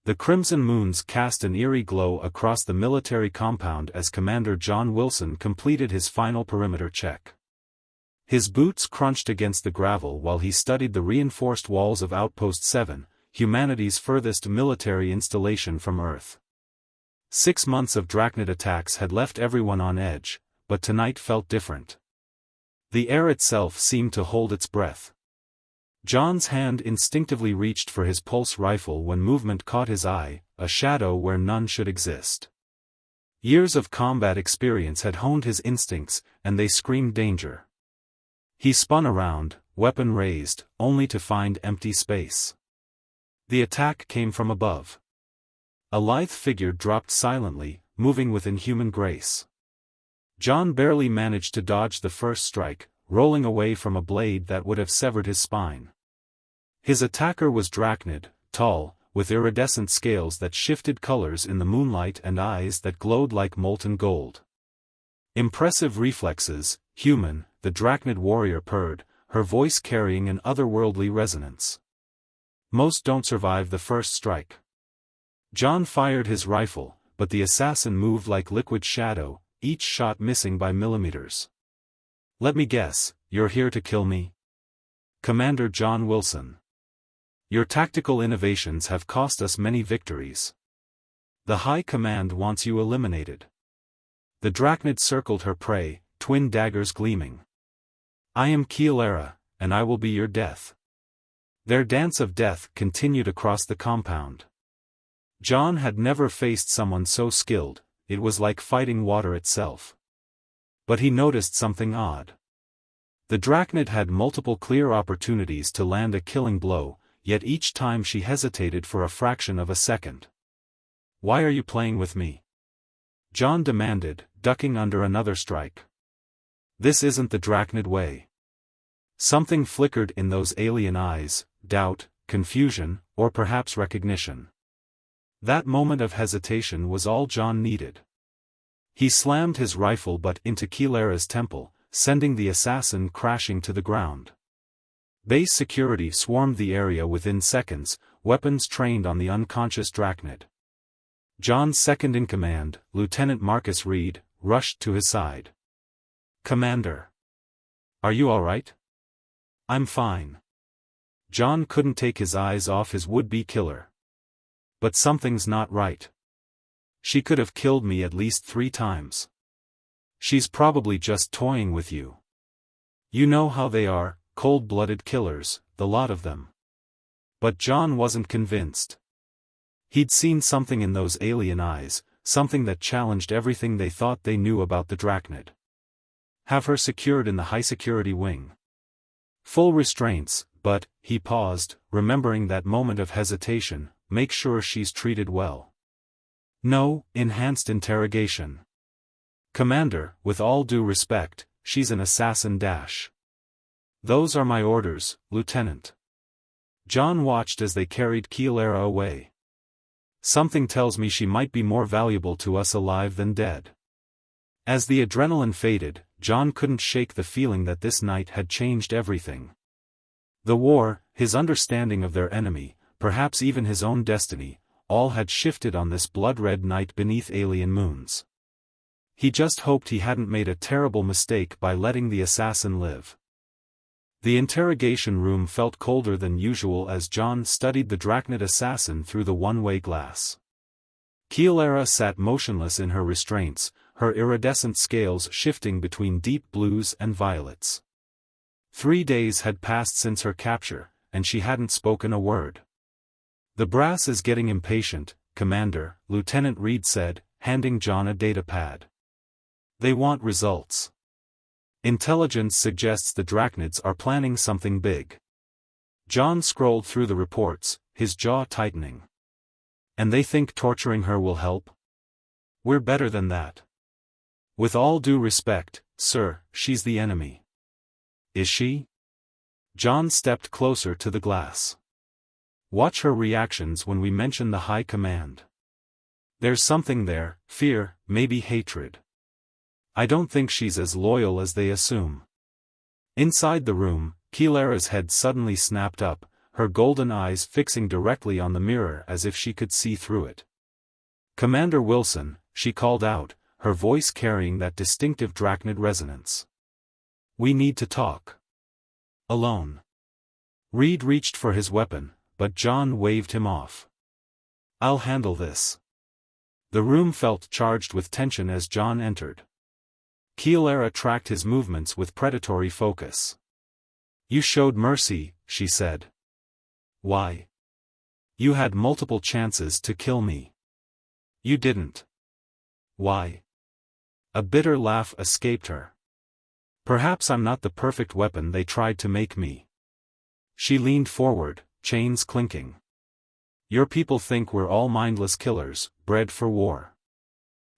The crimson moons cast an eerie glow across the military compound as Commander John Wilson completed his final perimeter check. His boots crunched against the gravel while he studied the reinforced walls of Outpost 7, humanity's furthest military installation from Earth. 6 months of Drachnid attacks had left everyone on edge, but tonight felt different. The air itself seemed to hold its breath. John's hand instinctively reached for his pulse rifle when movement caught his eye, a shadow where none should exist. Years of combat experience had honed his instincts, and they screamed danger. He spun around, weapon raised, only to find empty space. The attack came from above. A lithe figure dropped silently, moving with inhuman grace. John barely managed to dodge the first strike, rolling away from a blade that would have severed his spine. His attacker was Drachnid, tall, with iridescent scales that shifted colors in the moonlight and eyes that glowed like molten gold. Impressive reflexes, human, the Drachnid warrior purred, her voice carrying an otherworldly resonance. Most don't survive the first strike. John fired his rifle, but the assassin moved like liquid shadow, each shot missing by millimeters. Let me guess, you're here to kill me? Commander John Wilson. Your tactical innovations have cost us many victories. The High Command wants you eliminated. The Drachnid circled her prey, twin daggers gleaming. I am Keelara, and I will be your death. Their dance of death continued across the compound. John had never faced someone so skilled, it was like fighting water itself. But he noticed something odd. The Drachnid had multiple clear opportunities to land a killing blow, yet each time she hesitated for a fraction of a second. Why are you playing with me? John demanded, ducking under another strike. This isn't the Drachnid way. Something flickered in those alien eyes, doubt, confusion, or perhaps recognition. That moment of hesitation was all John needed. He slammed his rifle butt into Keelara's temple, sending the assassin crashing to the ground. Base security swarmed the area within seconds, weapons trained on the unconscious Drachnid. John's second-in-command, Lieutenant Marcus Reed, rushed to his side. Commander. Are you all right? I'm fine. John couldn't take his eyes off his would-be killer. But something's not right. She could have killed me at least 3 times. She's probably just toying with you. You know how they are, cold-blooded killers, the lot of them. But John wasn't convinced. He'd seen something in those alien eyes, something that challenged everything they thought they knew about the Drachnid. Have her secured in the high-security wing. Full restraints, but, he paused, remembering that moment of hesitation, make sure she's treated well. No, enhanced interrogation. Commander, with all due respect, she's an assassin dash. Those are my orders, Lieutenant. John watched as they carried Keelara away. Something tells me she might be more valuable to us alive than dead. As the adrenaline faded, John couldn't shake the feeling that this night had changed everything. The war, his understanding of their enemy, perhaps even his own destiny, all had shifted on this blood-red night beneath alien moons. He just hoped he hadn't made a terrible mistake by letting the assassin live. The interrogation room felt colder than usual as John studied the Drachnid assassin through the one-way glass. Keelara sat motionless in her restraints, her iridescent scales shifting between deep blues and violets. 3 days had passed since her capture, and she hadn't spoken a word. The brass is getting impatient, Commander, Lieutenant Reed said, handing John a data pad. They want results. Intelligence suggests the Drachnids are planning something big. John scrolled through the reports, his jaw tightening. And they think torturing her will help? We're better than that. With all due respect, sir, she's the enemy. Is she? John stepped closer to the glass. Watch her reactions when we mention the High Command. There's something there, fear, maybe hatred. I don't think she's as loyal as they assume. Inside the room, Keelara's head suddenly snapped up, her golden eyes fixing directly on the mirror as if she could see through it. "Commander Wilson," she called out, her voice carrying that distinctive drachnid resonance. "We need to talk. Alone." Reed reached for his weapon, but John waved him off. "I'll handle this." The room felt charged with tension as John entered. Keelara tracked his movements with predatory focus. "You showed mercy," she said. "Why? You had multiple chances to kill me. You didn't. Why?" A bitter laugh escaped her. "Perhaps I'm not the perfect weapon they tried to make me." She leaned forward, chains clinking. "Your people think we're all mindless killers, bred for war.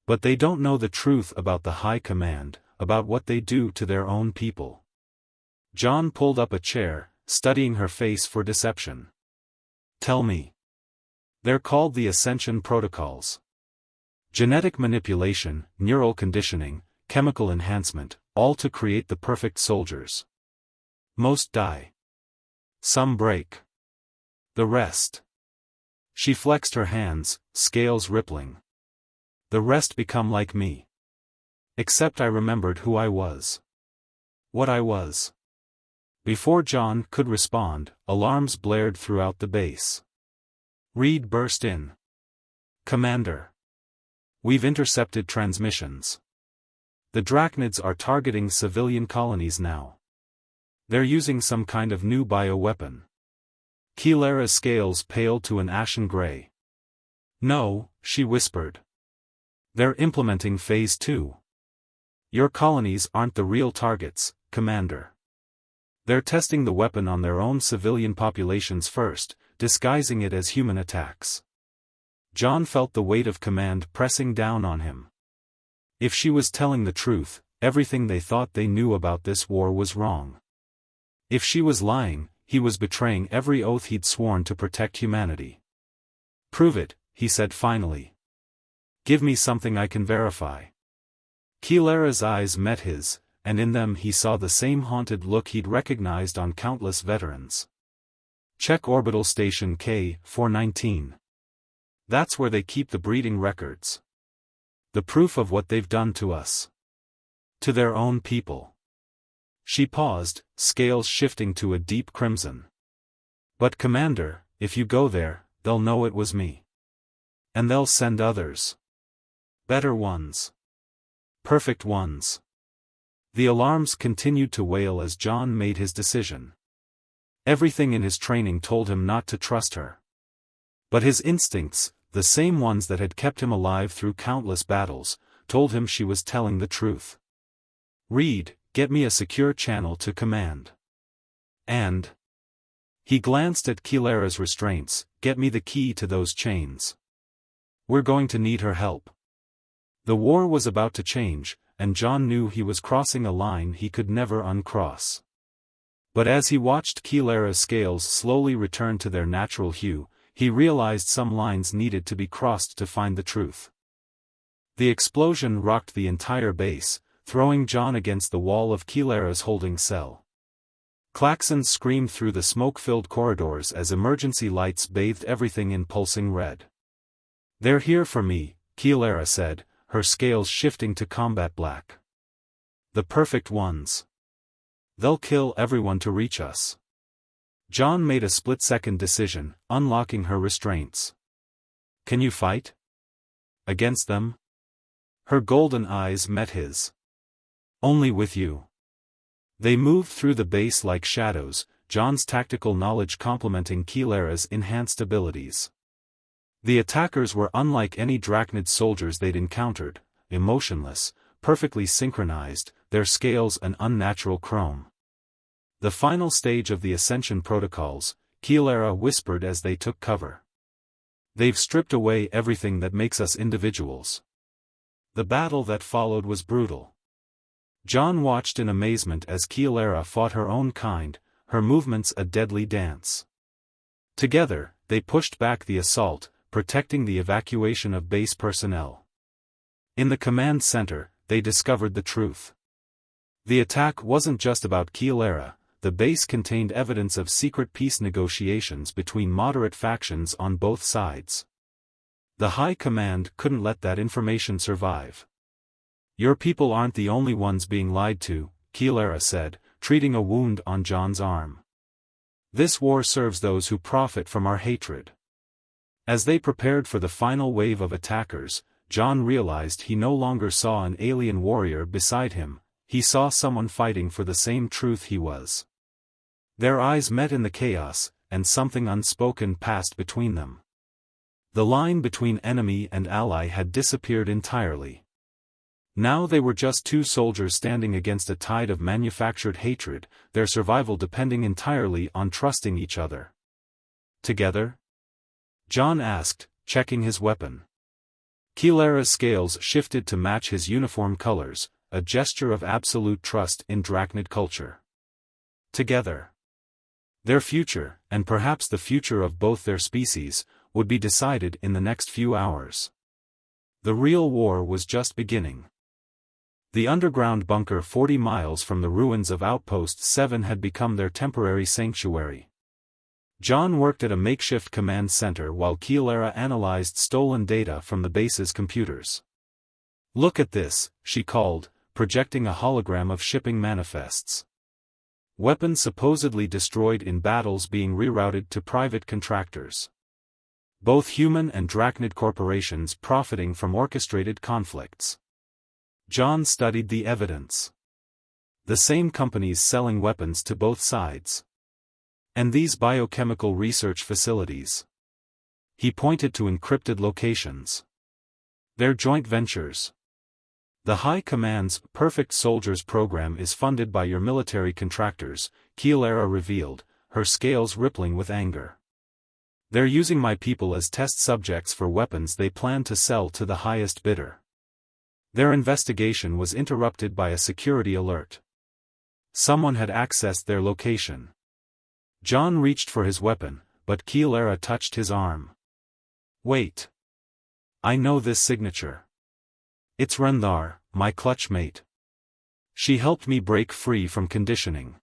But they don't know the truth about the High Command, about what they do to their own people." John pulled up a chair, studying her face for deception. "Tell me." "They're called the Ascension Protocols. Genetic manipulation, neural conditioning, chemical enhancement, all to create the perfect soldiers. Most die. Some break. The rest." She flexed her hands, scales rippling. "The rest become like me. Except I remembered who I was. What I was." Before John could respond, alarms blared throughout the base. Reed burst in. "Commander. We've intercepted transmissions. The Drachnids are targeting civilian colonies now. They're using some kind of new bioweapon." Keelara's scales paled to an ashen gray. "No," she whispered. "They're implementing Phase 2. Your colonies aren't the real targets, Commander. They're testing the weapon on their own civilian populations first, disguising it as human attacks." John felt the weight of command pressing down on him. If she was telling the truth, everything they thought they knew about this war was wrong. If she was lying, he was betraying every oath he'd sworn to protect humanity. "Prove it," he said finally. "Give me something I can verify." Keelara's eyes met his, and in them he saw the same haunted look he'd recognized on countless veterans. "Check orbital station K-419. That's where they keep the breeding records. The proof of what they've done to us. To their own people." She paused, scales shifting to a deep crimson. "But Commander, if you go there, they'll know it was me. And they'll send others. Better ones. Perfect ones." The alarms continued to wail as John made his decision. Everything in his training told him not to trust her. But his instincts, the same ones that had kept him alive through countless battles, told him she was telling the truth. "Reed, get me a secure channel to command. And..." He glanced at Keelara's restraints, "Get me the key to those chains. We're going to need her help." The war was about to change, and John knew he was crossing a line he could never uncross. But as he watched Keelara's scales slowly return to their natural hue, he realized some lines needed to be crossed to find the truth. The explosion rocked the entire base, throwing John against the wall of Keelara's holding cell. Klaxons screamed through the smoke-filled corridors as emergency lights bathed everything in pulsing red. "They're here for me," Keelara said, her scales shifting to combat black. "The perfect ones. They'll kill everyone to reach us." John made a split-second decision, unlocking her restraints. "Can you fight? Against them?" Her golden eyes met his. "Only with you." They moved through the base like shadows, John's tactical knowledge complementing Keelara's enhanced abilities. The attackers were unlike any Drachnid soldiers they'd encountered, emotionless, perfectly synchronized, their scales an unnatural chrome. "The final stage of the Ascension Protocols," Keelara whispered as they took cover. "They've stripped away everything that makes us individuals." The battle that followed was brutal. John watched in amazement as Keelara fought her own kind, her movements a deadly dance. Together, they pushed back the assault, protecting the evacuation of base personnel. In the command center, they discovered the truth. The attack wasn't just about Keelara, the base contained evidence of secret peace negotiations between moderate factions on both sides. The High Command couldn't let that information survive. "Your people aren't the only ones being lied to," Keelara said, treating a wound on John's arm. "This war serves those who profit from our hatred." As they prepared for the final wave of attackers, John realized he no longer saw an alien warrior beside him, he saw someone fighting for the same truth he was. Their eyes met in the chaos, and something unspoken passed between them. The line between enemy and ally had disappeared entirely. Now they were just two soldiers standing against a tide of manufactured hatred, their survival depending entirely on trusting each other. "Together?" John asked, checking his weapon. Keelara's scales shifted to match his uniform colors, a gesture of absolute trust in Drachnid culture. Together. Their future, and perhaps the future of both their species, would be decided in the next few hours. The real war was just beginning. The underground bunker 40 miles from the ruins of Outpost 7 had become their temporary sanctuary. John worked at a makeshift command center while Keelara analyzed stolen data from the base's computers. "Look at this," she called, projecting a hologram of shipping manifests. Weapons supposedly destroyed in battles being rerouted to private contractors. Both human and Drachnid corporations profiting from orchestrated conflicts. John studied the evidence. The same companies selling weapons to both sides. And these biochemical research facilities. He pointed to encrypted locations. Their joint ventures. "The High Command's Perfect Soldiers program is funded by your military contractors," Keelara revealed, her scales rippling with anger. "They're using my people as test subjects for weapons they plan to sell to the highest bidder." Their investigation was interrupted by a security alert. Someone had accessed their location. John reached for his weapon, but Keelara touched his arm. "Wait. I know this signature. It's Rendar, my clutch mate. She helped me break free from conditioning."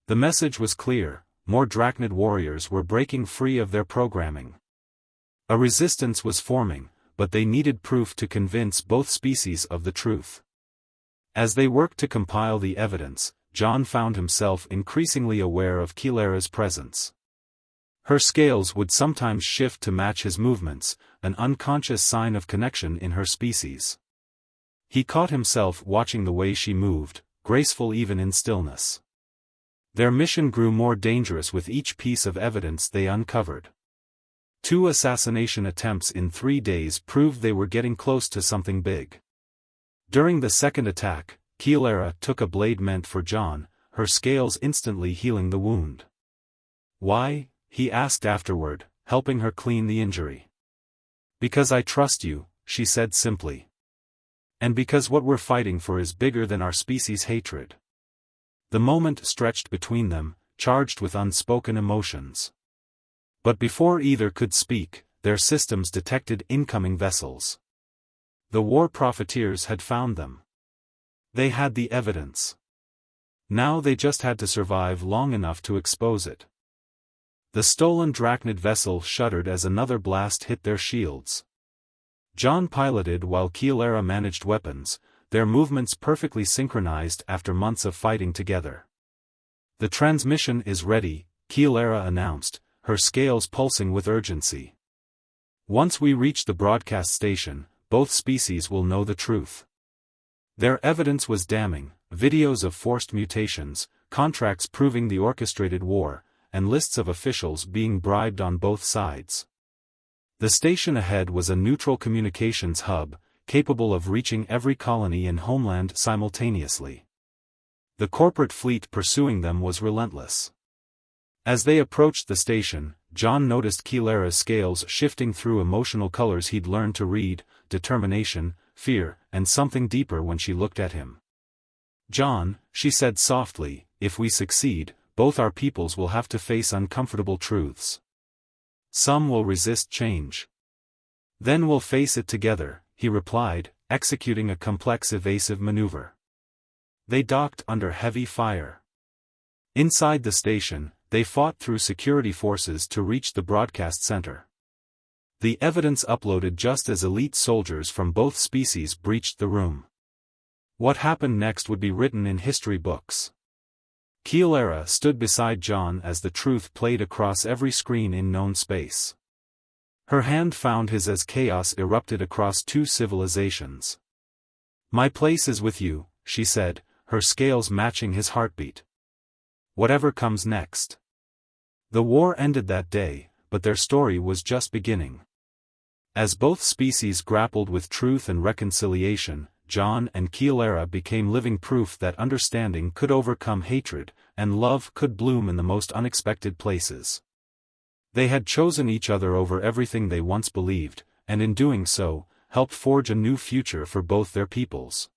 The message was clear, more Drachnid warriors were breaking free of their programming. A resistance was forming, but they needed proof to convince both species of the truth. As they worked to compile the evidence, John found himself increasingly aware of Keelara's presence. Her scales would sometimes shift to match his movements, an unconscious sign of connection in her species. He caught himself watching the way she moved, graceful even in stillness. Their mission grew more dangerous with each piece of evidence they uncovered. 2 assassination attempts in 3 days proved they were getting close to something big. During the second attack, Keelara took a blade meant for John, her scales instantly healing the wound. "Why?" he asked afterward, helping her clean the injury. "Because I trust you," she said simply. "And because what we're fighting for is bigger than our species' hatred." The moment stretched between them, charged with unspoken emotions. But before either could speak, their systems detected incoming vessels. The war profiteers had found them. They had the evidence. Now they just had to survive long enough to expose it. The stolen Drachnid vessel shuddered as another blast hit their shields. John piloted while Keelara managed weapons, their movements perfectly synchronized after months of fighting together. "The transmission is ready," Keelara announced, her scales pulsing with urgency. "Once we reach the broadcast station, both species will know the truth." Their evidence was damning, videos of forced mutations, contracts proving the orchestrated war, and lists of officials being bribed on both sides. The station ahead was a neutral communications hub, capable of reaching every colony and homeland simultaneously. The corporate fleet pursuing them was relentless. As they approached the station, John noticed Keelara's scales shifting through emotional colors he'd learned to read: determination, fear, and something deeper when she looked at him. "John," she said softly, "if we succeed, both our peoples will have to face uncomfortable truths. Some will resist change. Then we'll face it together," he replied, executing a complex evasive maneuver. They docked under heavy fire. Inside the station, they fought through security forces to reach the broadcast center. The evidence uploaded just as elite soldiers from both species breached the room. What happened next would be written in history books. Keelara stood beside John as the truth played across every screen in known space. Her hand found his as chaos erupted across two civilizations. "My place is with you," she said, her scales matching his heartbeat. "Whatever comes next." The war ended that day, but their story was just beginning. As both species grappled with truth and reconciliation, John and Keelara became living proof that understanding could overcome hatred, and love could bloom in the most unexpected places. They had chosen each other over everything they once believed, and in doing so, helped forge a new future for both their peoples.